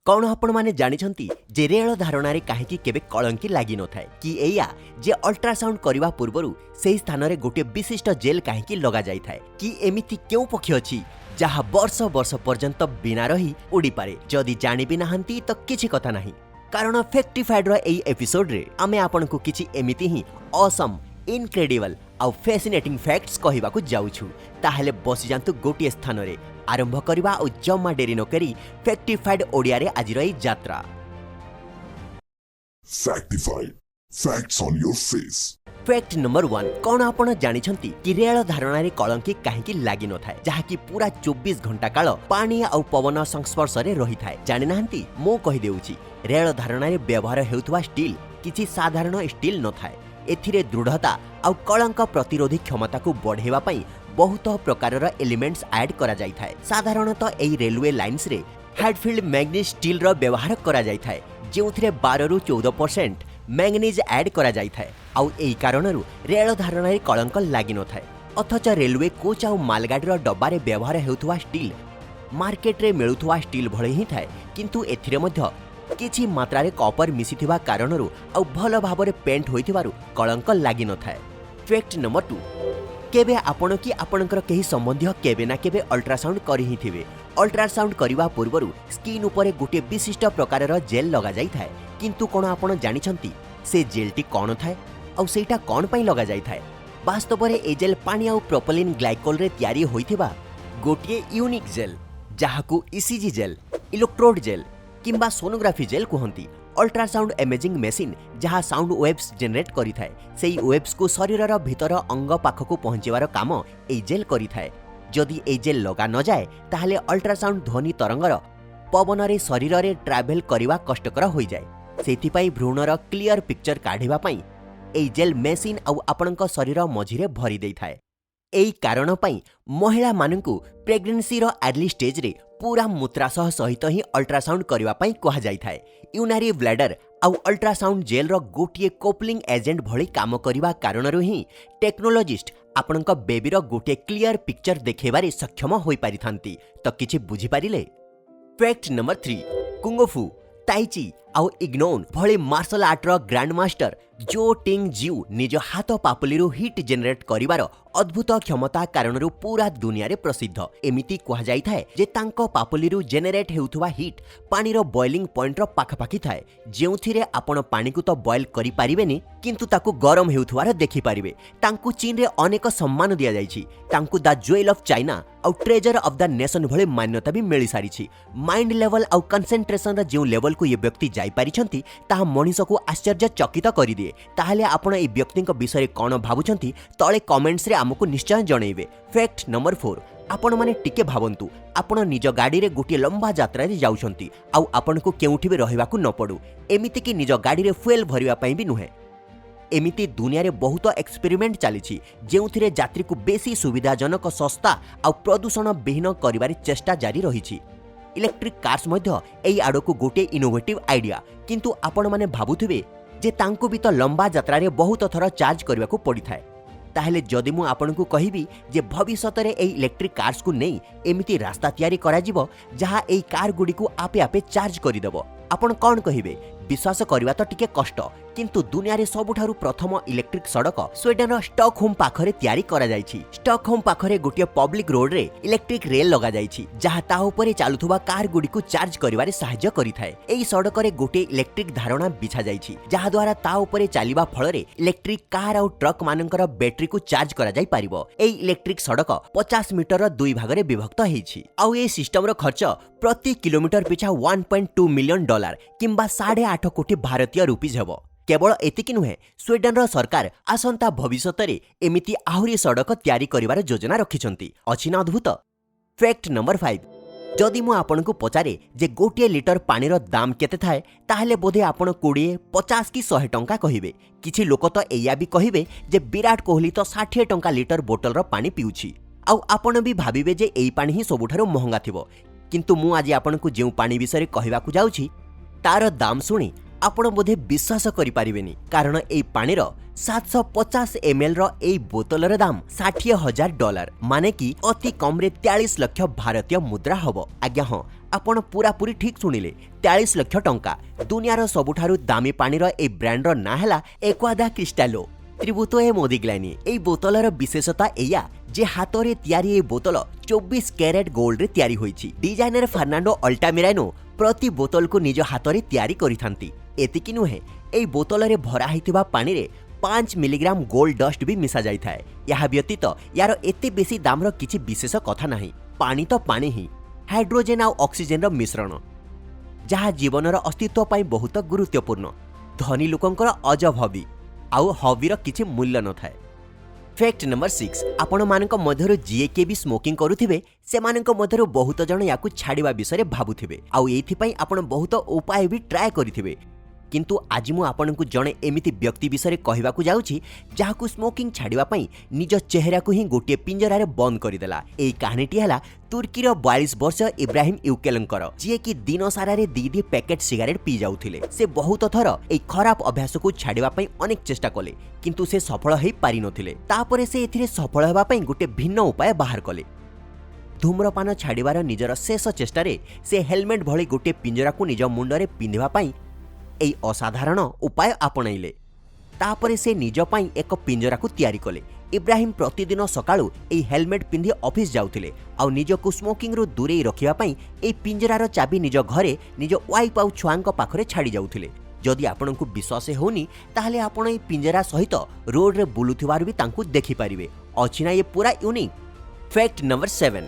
कौन आपण माने जानिछंती जे रेल धारणारे काहेकि केबे कलंकी लागि न थाए कि एया जे अल्ट्रासाउंड करबा पूर्वरु सेही स्थान रे गोटे विशिष्ट जेल काहेकि लगा जाई थाए कि एमिति केउ पक्षी अछि जहा वर्ष वर्ष पर्यंत बिना रही उड़ी पारे। जदि जानि भी नाहंती तो किछि कथा नाही, कारण फैक्टिफाइड रो एई एपिसोड रे आमे आपन को किछि एमिति ही ऑसम इनक्रेडिबल आ फैसिनेटिंग फैक्ट्स कहिबाकू जाउछु। ताहेले बसि जांतु गोटे स्थान रे आरंभ करबा और जम्मा डेरी न करी फैक्टिफाइड ओडिया रे आजिर एई यात्रा। Factified. Facts on your face. Fact number 1, कौन आपण जानिछंती कि रेल धारणा रे कलंकी काहेकि लागि न थाए जहा कि पूरा 24 घंटा काल पानी आ पवन संस्पर्श रे रही थाए। जानि नाहंती मो कहि देउची, रेल धारणा रे व्यवहार हेउथवा स्टील किछि साधारण स्टील न थाए। एथिरे दृढ़ता आ कलंक प्रतिरोधी क्षमता को बढ़ेवा पई बहुत प्रकारर एलिमेंट्स ऐड करा जाई थाए। साधारणतः एई रेलवे लाइन्स रे हार्डफील्ड मैग्नीज स्टील रो व्यवहार करा जाई थाए, जेउथिरे 12 रु 14% मैग्नीज ऐड करा जाई थाए। आउ एई कारणरु रेल धारणा रे कलंक लागि न थाए। अथच रेलवे कोच आ मालगाड़ी रो डब्बा रे व्यवहार हेउथवा स्टील मार्केट रे मिलुथवा स्टील भळे ही थाए, किंतु एथिरे मध्य किछि मात्रा रे कॉपर मिसिथिबा कारणरु आ भल भाबरे पेंट होइथिबारु कलंक लागि न थाए। फैक्ट नंबर 2, केबे आपण कि आपणकर केही संबंधी केबे ना केबे अल्ट्रासाउंड करि ही थिबे। अल्ट्रासाउंड करिवा पूर्वरु स्किन उपरे गोटे विशिष्ट प्रकारर जेल लगा जाई थाए, किंतु कोन आपण जानिछंती से जेलटी कोन थाए आ सेटा कोन पई लगा जाई थाए। वास्तव रे ए जेल पानी आ प्रोपिलीन ग्लाइकोल रे तयारी होइथिबा गोटे यूनिक जेल, जाहाकू ईसीजी जेल, इलेक्ट्रोड जेल किंबा सोनोग्राफी जेल कहंती। अल्ट्रासाउंड इमेजिंग मेसिन जहाँ साउंड वेव्स जेनेरेट करि थाए, सेही वेव्स को शरीरर भीतर अंग पाखकू पहुँचीबार काम एई जेल करि थाए। जदि एई जेल लगा न जाए ताहले अल्ट्रासाउंड ध्वनि तरंगर पवन रे शरीर रे ट्रैवल करिवा कष्टकर होई जाए। सेथि पई भ्रूणर क्लियर पिक्चर काढिबा पई एई जेल मेसिन आ आपणक शरीर मझिरे भरी देई थाए। एई कारण पई महिला माननकू प्रेग्नेंसी रो अर्ली स्टेज रे पूरा मूत्राशय सहित ही अल्ट्रासाउंड करिवा पई कहा जाई थाए। यूनारी ब्लैडर आ अल्ट्रासाउंड जेल रो गोटिए कोपलिंग एजेंट भली काम करिवा कारणरु ही टेक्नोलॉजिस्ट आपणक बेबीर गोटे क्लियर पिक्चर देखेबारे सक्षम होई पारिथांती। तो किछि बुझी पारिले। फैक्ट नंबर 3, कुंगफू, ताइची आउ इग्नोन भली मार्शल आर्ट रो ग्रैंड मास्टर जो टिंग जिउ निज हाथ पापुलिरु हिट जेनेरेट करिवार अद्भुत क्षमता कारणरु पूरा दुनिया रे प्रसिद्ध। एमिति कहा जाई थाए जे तांको पापुलिरु जेनेरेट हेउथवा हिट पानी रो बॉइलिंग पॉइंट रो पाखापाखी थाए, जेउथिरे आपण पानी को तो बॉइल करि पारिबेनी किंतु ताकू गरम हेउथवार देखि पारिबे। तांकू चीन रे अनेक सम्मान दिया जाईछि। तांकू द ज्वेल ऑफ चाइना आउ ट्रेजर ऑफ द नेशन भले मान्यता भी मिली सारिछि। माइंड लेवल आउ कंसंट्रेशन रो जे लेवल को ये व्यक्ति जाई पारिछंती ताहा मनीष को आश्चर्यचकित करि दिए। ताहले आपण ए व्यक्ति विषय कौन भावुछंती तळे कमेंट्स रे आमको निश्चय जणैबे। फैक्ट नंबर 4, आपण माने टिके भावंतु आपण निज गाड़ी रे गोटे लंबा यात्रा रे जाउछंती आउ आपण को केउठी भी रहिबाकू न पडू, एमिति कि निज गाड़ी रे फ्यूएल भरिबा पई भी नुहे। एमिति दुनिया रे बहुत एक्सपेरिमेंट चलीछि जेउथिरे यात्री को बेसी सुविधाजनक सस्ता आ प्रदूषण विहीन करिबार चेष्टा जारी रहिछि। इलेक्ट्रिक कार्स मध्य एई आडको गोटे इनोवेटिव आइडिया, किंतु आपण माने भाबुथिबे जे तांको भी तो लंबा यात्रा रे बहुत थर चार्ज करबा को पड़ी थाए। ताहले जदि मु आपनकू कहिबी जे भविष्यत रे एई इलेक्ट्रिक कार्स को नहीं एमिति रास्ता तैयारी करा जिवो जहां एई कार गुडी को आपे आपे चार्ज करि देबो, आपण कोन कहिबे? विश्वास करबा तो टिके कष्ट, किंतु दुनिया रे सबुठारु प्रथम इलेक्ट्रिक सड़क स्वीडन रो स्टॉकहोम पाखरे तैयारी करा जायछि। स्टॉकहोम पाखरे गोटे पब्लिक रोड रे इलेक्ट्रिक रेल लगा जायछि जहां ता ऊपर चालुथुबा कार गुडी को चार्ज करिवारे सहायता करिथाए। एई सड़क रे गोटे इलेक्ट्रिक धारणा बिछा जायछि जहां द्वारा ता ऊपर चालिबा फल रे इलेक्ट्रिक कार आ ट्रक मानकर बैटरी को चार्ज करा जाय पारिबो। एई इलेक्ट्रिक सड़क 50 मीटर रो दुई भाग रे विभक्त हेछि। आउ ए सिस्टम रो खर्च प्रति किलोमीटर पिछा $1.2 मिलियन किंबा 8.5 कोटी भारतीय रुपीज हेबो। केवल एतिकी नुहे, स्वीडन रो सरकार आसंता भविष्यत रे एमिति आहुरी सड़क तैयारी करिवार योजना रखिछंती। अछि ना अद्भुत। फैक्ट नंबर 5, जदि मु आपनकू पचारे जे गोटे लिटर पानी रो दाम केते थाए ताहले बोधे आपण 20, 50 कि 100 टंका कहिबे। किछि लोक तो एया भी कहिबे जे विराट कोहली तो 60 टंका लिटर बोतल रो पानी पिउछि। आउ आपण भी भाबिबे जे एई पानी ही सबुठारो महंगा थिबो, किंतु मु आज आपनकू जेउ पानी विषय कहबाकू जाउछि तार दाम सुनी आपण बोधे विश्वास करि पारिबेनी, कारण एई पानी रो 750 ml रो एई बोतल रो दाम $60,000, माने कि अति कम रे 43 लाख भारतीय मुद्रा हबो। आज्ञा हां, आपण पूरापूरी ठीक शुणिले 43 लाख टंका। दुनियार सबुठारु दामी पानीर ए ब्रांडर ना हैला एक्वादा क्रिस्टालो। त्रिभुतो ए मोदिग्लानी ए बोतलर विशेषता एया जे हातरे तयारी ए बोतल 24 कैरेट गोल्ड रे तयारी होईची। डिजाइनर फर्नांडो अल्टामिरानो प्रति बोतल को निज हातरे तयारी करिथांती। एतिकी नुहे ए बोतल रे भरा हिथिबा पानी रे 5 मिलीग्राम गोल्ड डस्ट भी मिसा जाई थाए। यह व्यतीत यार एते बेसी दामर किछि विशेष कथा नाही। पानी तो पानी ही, हाइड्रोजेन आ ऑक्सीजन रो मिश्रण जहाँ जीवनर अस्तित्व पाई बहुत गुरुत्वपूर्ण। धनी लोकंकर अजब हबी आउ हबीर किछि मूल्य न थाए। फैक्ट नंबर 6 आपण मानक मध्यरु जीए के भी स्मोकिंग करुथिबे से मानक मध्यरु बहुत जण याकु छाडिबा विषय भाबुथिबे आउ एथि पई आपण बहुत उपाय भी ट्राय करिथिबे। किंतु आज मु आपनकु जणे एमिति व्यक्ति विषय कहबाकू जाउछि जाहाकू स्मोकिंग छाडिबा पई निज चेहरा को ही गोटे पिंजरा रे बंद करिदेला। एई कहानीटी हला तुर्कीर 42 वर्ष इब्राहिम यूकेलंकर, जे कि दिन सारा रे दी पैकेट सिगारेट पी जाउथिले। से बहुत थर एई खराब अभ्यास को छाडिबा पई अनेक चेष्टा कले किंतु से सफल हेई पारि नथिले। तापरे से एथिरे सफल हेबा पई गोटे भिन्न उपाय बाहर कले। धूम्रपान छाडिबार निजर शेष चेष्टारे से हेलमेट भली गोटे पिंजरा को निज मुंडरे पिंधिबा पई एई असाधारण उपाय आपणाइले। तापरे से निज पई एक पिंजरा को तयारी कले। इब्राहिम प्रतिदिन सकाळू एई हेलमेट पिंधि ऑफिस जाउथिले आउ निजको स्मोकिंग रो दूरे रखिबा पई एई पिंजरार चाबी निज घरे निज वाइफ आउ छुआंक पाखरे छाडी जाउथिले। जदि आपनकु विश्वास होनी ताहले आपण एई पिंजरा सहित रोड रे बुलुथिबार भी तांकु देखि परिबे। अछि ना ये पूरा unique. Fact number 7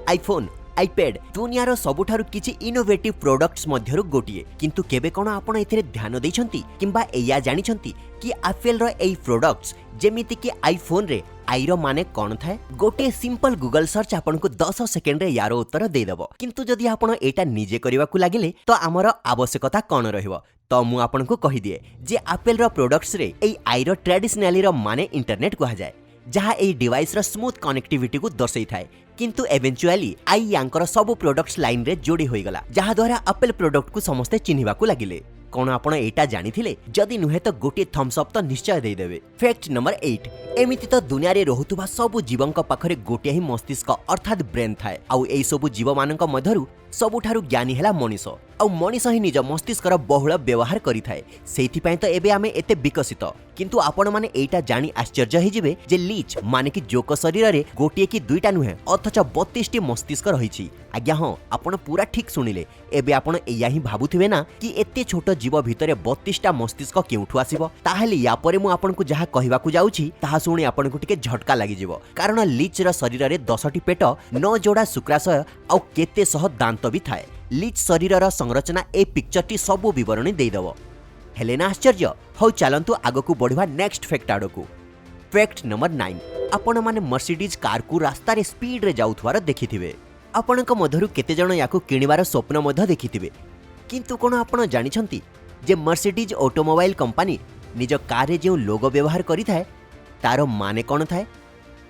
iPhone iPad दुनियार सबुठारु किछि इनोवेटिव प्रोडक्ट्स मध्यरु गोटिए। किंतु केबे कोन आपण एथिरे ध्यान दैछंती किंबा एया जानिछंती कि एप्पल रो एई प्रोडक्ट्स जेमिति कि आईफोन रे आई रो माने कोन थाए? गोटे सिंपल गूगल सर्च आपनको 10 सेकेंड रे यारो उत्तर दे देबो। किंतु जदि आपण एटा निजे करिवाकू लागिले तो आमर आवश्यकता कोन रहिबो? तो मु आपनको कहि दिए जे एप्पल रो प्रोडक्ट्स रे एई आई रो ट्रेडिशनली रो माने इंटरनेट कहा जाए, जहाँ एई डिवाइस रो स्मूथ कनेक्टिविटी को दर्शाई थाए। किंतु एवेंचुअली आई यांकर सब प्रोडक्ट्स लाइन रे जोड़ी होई गला, जहाँ द्वारा एप्पल प्रोडक्ट को समस्ते चिन्हिबा को लागिले। कोन आपण एटा जानिथिले? जदि नुहे तो गोटे थम्स अप तो निश्चय दे देबे। फैक्ट नंबर 8 एमिति तो दुनिया रे रहुतुबा सब जीवंक पाखरे गोटे ही मस्तिष्क अर्थात ब्रेन थाए। आउ एई सब जीव मानक मध्यरु सबुठारु ज्ञानी हेला मनीष। आउ मनीष ही निज मस्तिष्कर बहुल व्यवहार करि थाए। सेथि पय तो एबे आमे एते विकसित। किंतु आपण माने एटा जानी आश्चर्य हे जिवे जे लीच माने कि जोक शरीर रे गोटे कि दुईटा नुहे अथच 32 टी मस्तिष्क रहिछि। आज्ञा हां आपण पूरा ठीक सुनिले। एबे आपण एया ही भाबुथिबे ना कि एते छोट जीव भितरे 32 टा मस्तिष्क केउठु आसीबो? ताहेले या परे मु आपनकु जहा कहिबाकू जाउछि ताहा सुनी आपनकु टिके झटका लागि जिवो। कारण लीच र शरीर रे 10 टी पेट 9 जोड़ा शुक्राशय आउ केते सह दांत भी थाए। लीच शरीर संरचना ए पिक्चर टी सब विवरणी देदेव। हेले ना आश्चर्य? हौ चलंतु आगकू बढ़िबा नेक्स्ट फैक्ट आडकू। फैक्ट नंबर 9 आपण माने मर्सिडीज कार को रास्ता रे स्पीड रे जाउथवार देखिथिबे। आपणक मध्यरु केते जण याकू किनिबार स्वप्न मध्य देखिथिबे। किंतु कोन आपण जानिछंती जे मर्सिडीज ऑटोमोबाइल कंपनी निज कार रे जे लोगो व्यवहार करि थाए तारो माने कोन थाए?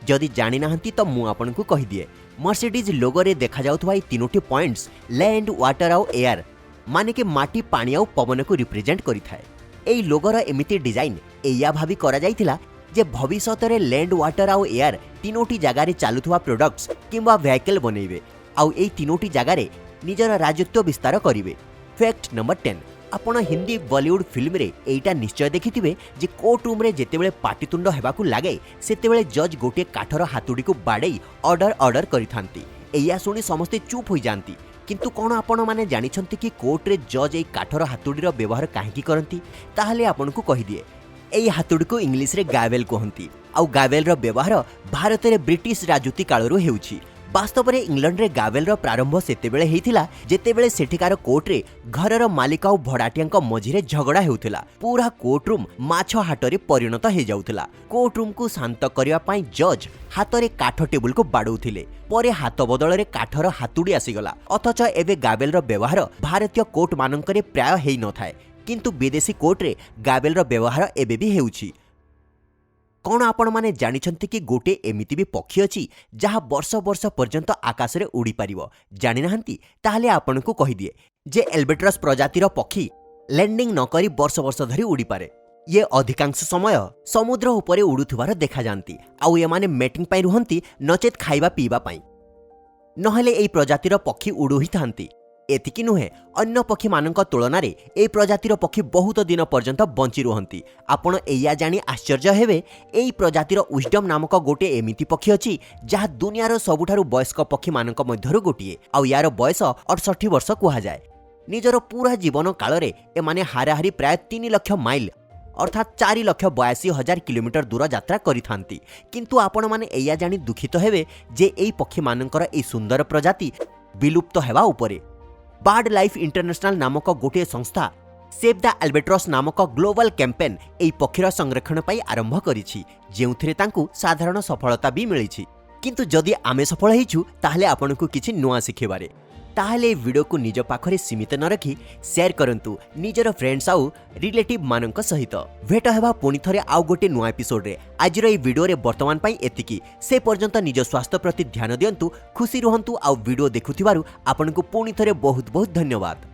जदि जानि नाहंती तो मु आपनकू कहि दिए। मर्सिडीज लोगो रे देखा जाउथवा 3टी पॉइंट्स लैंड वाटर आउ एयर माने के माटी पानी आउ पवन को रिप्रेजेंट करि थाए। एई लोगोर एमिति डिजाइन एया भाबी करा जाइथिला जे भविष्यत रे लैंड वाटर आउ एयर 3टी जगह रे चालुथवा प्रोडक्ट्स किंबा व्हीकल बनेइबे आउ एई 3टी जगह रे निजर राजत्व विस्तार करिवे। फैक्ट नंबर 10 आपण हिंदी बॉलीवुड फिल्म रे एटा निश्चय देखिथिबे जे कोर्ट रूम रे जेतेबेले पाटितुंड हेबाकू लागे सेतेबेले जज गोटे काठर हातुडी को बाडे ऑर्डर करिथांती। एया सुनी समस्ते चुप होई जानती। किंतु कोन आपण माने जानिछंती कि कोर्ट रे जज एई काठर हातुडीर व्यवहार काहेकि करंती? ताहले आपनकू कहि दिए। एई हातुडी को इंग्लिश रे गावेल कहंती आउ गावेल रो व्यवहार भारत रे ब्रिटिश राजूती कालरू हेउछि। वास्तव में इंग्लैंड रे गावेल रो प्रारंभ सेतेबेले हेइथिला जेतेबेले सेठिकार कोर्ट रे घरर मालिक आउ भड़ाटियांक मझिरे झगड़ा हेउथिला। पूरा कोर्ट रूम माछ हाटरे परिणत हे जाउथिला। कोर्ट रूम को शांत करिया पई जज हातरे काठ टेबुल को बाडौथिले। परे हाथ बदल रे काठर हातुडी आसीगला। अथच एबे गावेल रो व्यवहार भारतीय कोर्ट मानकरे प्राय हेइ न थाए, किंतु विदेशी कोर्ट रे गावेल रो व्यवहार एबे भी हेउछि। कौन आपण माने जानिछंती कि गोटे एमिति भी पक्षी अछि जहा वर्ष वर्ष पर्यंत आकाश रे उड़ी पारिबो? जानि नाहंती? ताहले आपनकू कहि दिए जे एल्बेट्रस प्रजातिर पक्षी लैंडिंग न करी वर्ष वर्ष धरी उड़ी पारे। ये अधिकांश समय समुद्र उपरे उड़ुथिबार देखा जानती आउ ये माने मेटिंग पाई रुहंती नचेत खाइबा पीबा पाई। नहले एई प्रजातिर पक्षी उड़ु ही थांती। एतिकी नुहे अन्य पक्षी मानक तुलन में ए प्रजातिर पक्षी बहुत दिन पर्यंत बंची रुहंती। आपण एया जानी आश्चर्य हेबे एई प्रजातिर उइस्डम नामक गोटे एमिति पक्षी अछि जहा दुनियार सबुठारु वयस्क पक्षी मानक मध्यरु गोटिए आउ यार बयस 68 वर्ष कुहा जाए। निजर पूरा जीवन काल रे एमाने हाराहारी प्राय 3 लाख माइल अर्थात 4,82,000 किलोमीटर दूर यात्रा करिथांती। किंतु आपण माने एया जानी दुखित हेबे जे एई पक्षी मानकर एई सुंदर प्रजाति विलुप्त हेबा उपरे। बर्ड लाइफ इंटरनेशनल नामक गोटे संस्था सेव द एल्बेट्रस नामक ग्लोबल कैंपेन एई पक्षीर संरक्षण पाई आरंभ करिछि, जेउथिरे तांकु साधारण सफलता भी मिलिछि। किंतु जदि आमे सफल हेइछु ताहले आपनकु किछि नुआ शिखेबारे। ताहले वीडियो को निज पाखरे सीमित न रखी शेयर करंतु निजर फ्रेंड्स आउ रिलेटिव मानक सहित। भेट हेबा पुणी थरे आउ गोटे नुआ एपिसोड रे। आजिर एई वीडियो रे वर्तमान पाई एतिकी। से पर्यंत निज स्वास्थ्य प्रति ध्यान दियंतु, खुशी रुहंतु आउ वीडियो देखुथिबारु आपनकु पुणी थरे बहुत बहुत धन्यवाद।